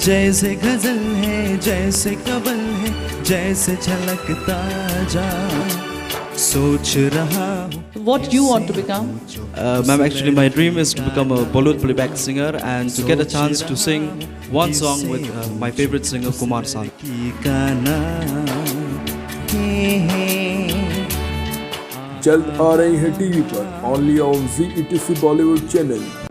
जैसे गजल है, जैसे कबल है, जैसे झलकता जा, सोच रहा हूँ। What do you want to become? Ma'am, actually my dream is to become a Bollywood playback singer and to get a chance to sing one song with my favorite singer Kumar Sanu. जल्द आ रही है TV पर, only on ZETC Bollywood channel.